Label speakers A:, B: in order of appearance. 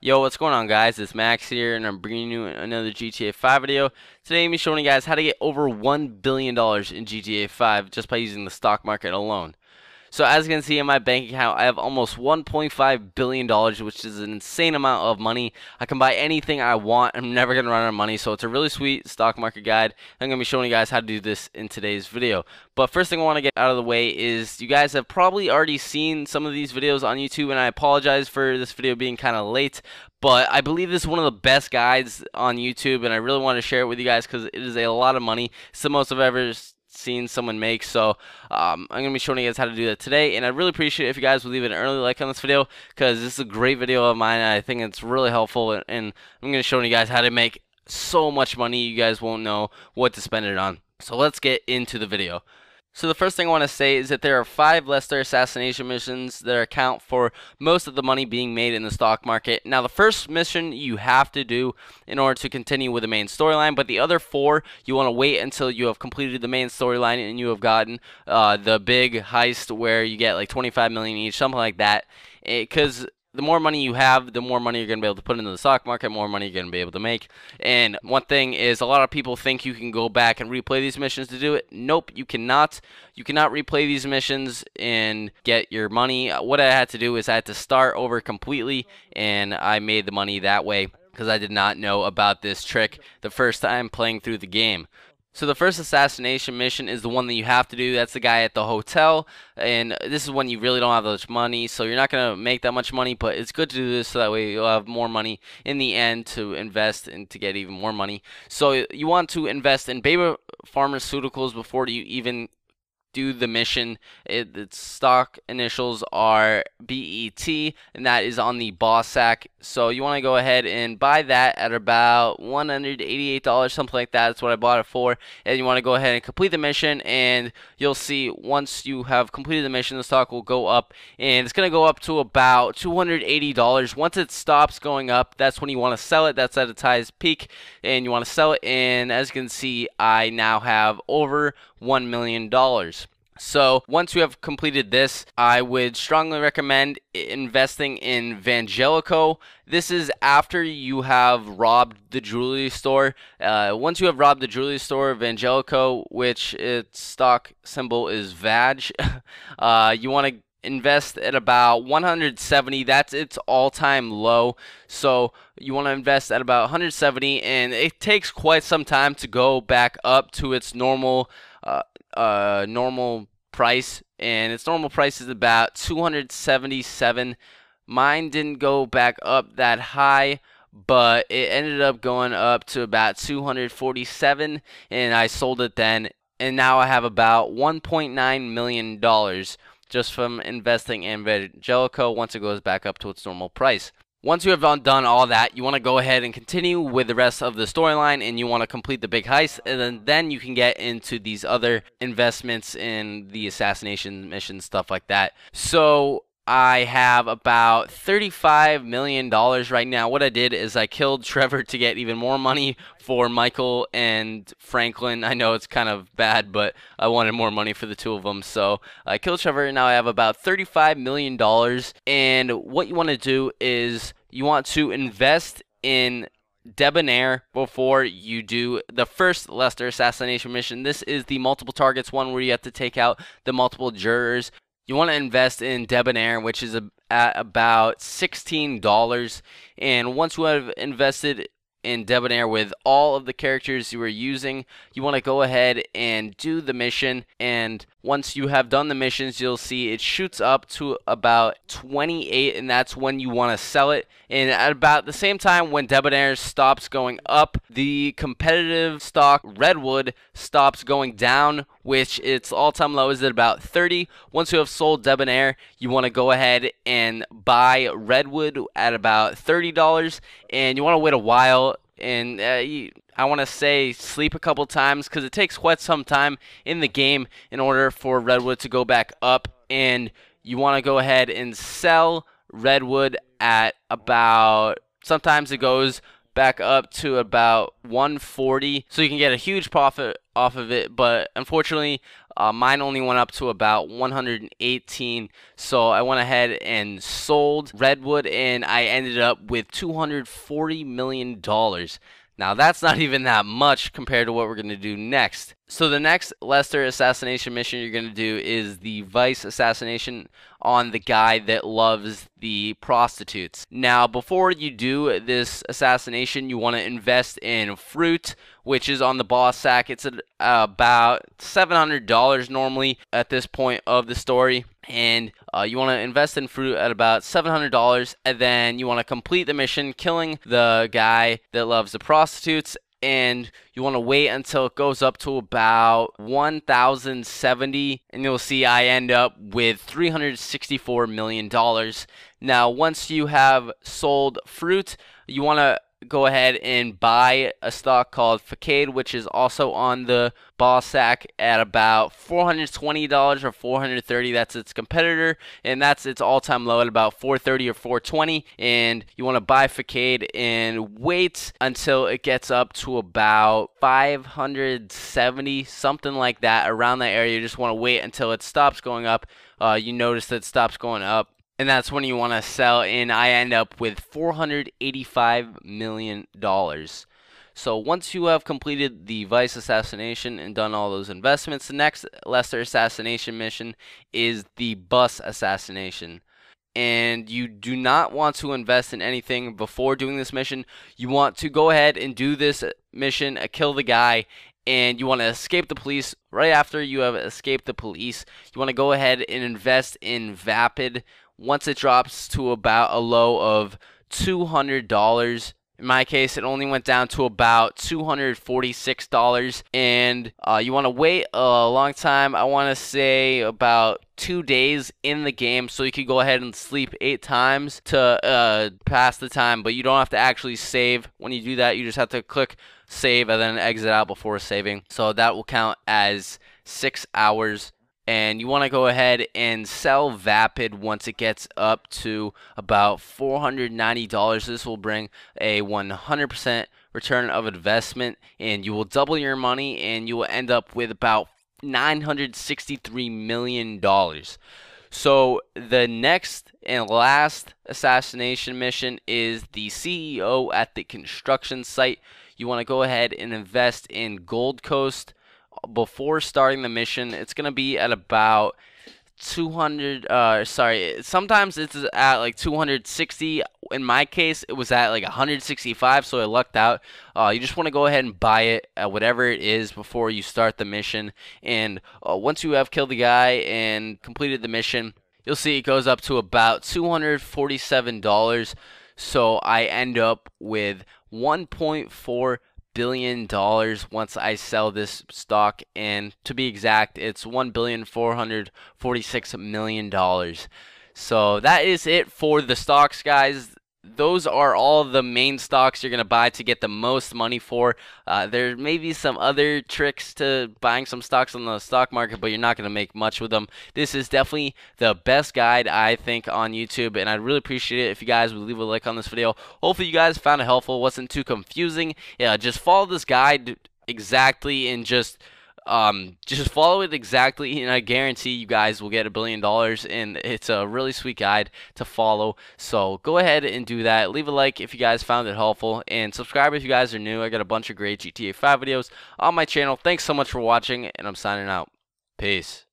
A: Yo, what's going on, guys? It's Max here, and I'm bringing you another GTA 5 video. Today, I'm showing you guys how to get over $1 billion in GTA 5 just by using the stock market alone. So as you can see in my bank account, I have almost $1.5 billion, which is an insane amount of money. I can buy anything I want. I'm never going to run out of money, so it's a really sweet stock market guide. I'm going to be showing you guys how to do this in today's video. But first thing I want to get out of the way is you guys have probably already seen some of these videos on YouTube, and I apologize for this video being kind of late. But I believe this is one of the best guides on YouTube, and I really want to share it with you guys because it is a lot of money. It's the most I've ever seen someone make. So I'm going to be showing you guys how to do that today, and I'd really appreciate it if you guys would leave an early like on this video because this is a great video of mine, and I think it's really helpful, and I'm going to show you guys how to make so much money you guys won't know what to spend it on. So let's get into the video. So the first thing I want to say is that there are 5 Lester assassination missions that account for most of the money being made in the stock market. Now the first mission you have to do in order to continue with the main storyline, but the other 4 you want to wait until you have completed the main storyline and you have gotten the big heist where you get like 25 million each, something like that, because the more money you have, the more money you're going to be able to put into the stock market, more money you're going to be able to make. And one thing is, a lot of people think you can go back and replay these missions to do it. Nope, you cannot. You cannot replay these missions and get your money. What I had to do is I had to start over completely, and I made the money that way because I did not know about this trick the first time playing through the game. So the first assassination mission is the one that you have to do. That's the guy at the hotel, and this is when you really don't have that much money, so you're not going to make that much money, but it's good to do this so that way you'll have more money in the end to invest and to get even more money. So you want to invest in Baby Pharmaceuticals before you even do the mission. Its stock initials are BET, and that is on the boss sack. So you want to go ahead and buy that at about $188, something like that. That's what I bought it for. And you want to go ahead and complete the mission, and you'll see once you have completed the mission, the stock will go up, and it's going to go up to about $280. Once it stops going up, that's when you want to sell it. That's at its highest peak, and you want to sell it. And as you can see, I now have over $1 million. So once you have completed this, I would strongly recommend investing in Vangelico. This is after you have robbed the jewelry store. Once you have robbed the jewelry store, Vangelico, which its stock symbol is VAG, you want to invest at about 170. That's its all-time low. So you want to invest at about 170, and it takes quite some time to go back up to its normal normal price, and its normal price is about 277. Mine didn't go back up that high, but it ended up going up to about 247, and I sold it then, and now I have about $1.9 million just from investing in Vangelico once it goes back up to its normal price. Once you have done all that, you want to go ahead and continue with the rest of the storyline, and you want to complete the big heist, and then you can get into these other investments in the assassination mission, stuff like that. So I have about $35 million right now. What I did is I killed Trevor to get even more money for Michael and Franklin. I know it's kind of bad, but I wanted more money for the two of them. So I killed Trevor, and now I have about $35 million. And what you want to do is you want to invest in Debonair before you do the first Lester assassination mission. This is the multiple targets one where you have to take out the multiple jurors. You want to invest in Debonair, which is at about $16. And once you have invested in Debonair with all of the characters you are using, you want to go ahead and do the mission. And once you have done the missions, you'll see it shoots up to about 28, and that's when you want to sell it. And at about the same time when Debonair stops going up, the competitive stock Redwood stops going down, which its all-time low is at about 30. Once you have sold Debonair, you want to go ahead and buy Redwood at about $30, and you want to wait a while. And I want to say sleep a couple times because it takes quite some time in the game in order for Redwood to go back up. And you want to go ahead and sell Redwood at about, sometimes it goes back up to about 140, so you can get a huge profit off of it. But unfortunately, Mine only went up to about 118, so I went ahead and sold Redwood, and I ended up with $240 million. Now, that's not even that much compared to what we're going to do next. So the next Lester assassination mission you're going to do is the Vice assassination on the guy that loves the prostitutes. Now, before you do this assassination, you want to invest in fruit, which is on the boss sack. It's about $700 normally at this point of the story. And you want to invest in fruit at about $700, and then you want to complete the mission killing the guy that loves the prostitutes, and you want to wait until it goes up to about 1,070, and you'll see I end up with $364 million. Now, once you have sold fruit, you want to go ahead and buy a stock called Facade, which is also on the boss sack at about $420 or $430. That's its competitor, and that's its all-time low at about $430 or $420. And you want to buy Facade and wait until it gets up to about 570, something like that, around that area. You just want to wait until it stops going up. You notice that it stops going up, and that's when you want to sell, and I end up with $485 million. So once you have completed the Vice assassination and done all those investments, the next Lester assassination mission is the Bus assassination. And you do not want to invest in anything before doing this mission. You want to go ahead and do this mission, kill the guy, and you want to escape the police. Right after you have escaped the police, you want to go ahead and invest in Vapid. Once it drops to about a low of $200, in my case, it only went down to about $246, and you want to wait a long time. I want to say about 2 days in the game, so you can go ahead and sleep 8 times to pass the time, but you don't have to actually save. When you do that, you just have to click save and then exit out before saving, so that will count as 6 hours. And you want to go ahead and sell Vapid once it gets up to about $490. This will bring a 100% return of investment, and you will double your money, and you will end up with about $963 million. So the next and last assassination mission is the CEO at the construction site. You want to go ahead and invest in Gold Coast before starting the mission. It's gonna be at about 200. Sometimes it's at like 260. In my case, it was at like 165, so I lucked out. You just want to go ahead and buy it at whatever it is before you start the mission. And once you have killed the guy and completed the mission, you'll see it goes up to about $247. So I end up with $1.4 billion once I sell this stock, and to be exact, it's $1,446 million. So that is it for the stocks, guys. Those are all the main stocks you're going to buy to get the most money for. There may be some other tricks to buying some stocks on the stock market, but you're not going to make much with them. This is definitely the best guide, I think, on YouTube, and I'd really appreciate it if you guys would leave a like on this video. Hopefully you guys found it helpful. It wasn't too confusing. Yeah, just follow this guide exactly, and just follow it exactly, and I guarantee you guys will get $1 billion, and it's a really sweet guide to follow. So go ahead and do that. Leave a like if you guys found it helpful, and subscribe if you guys are new. I got a bunch of great GTA 5 videos on my channel. Thanks so much for watching, and I'm signing out. Peace.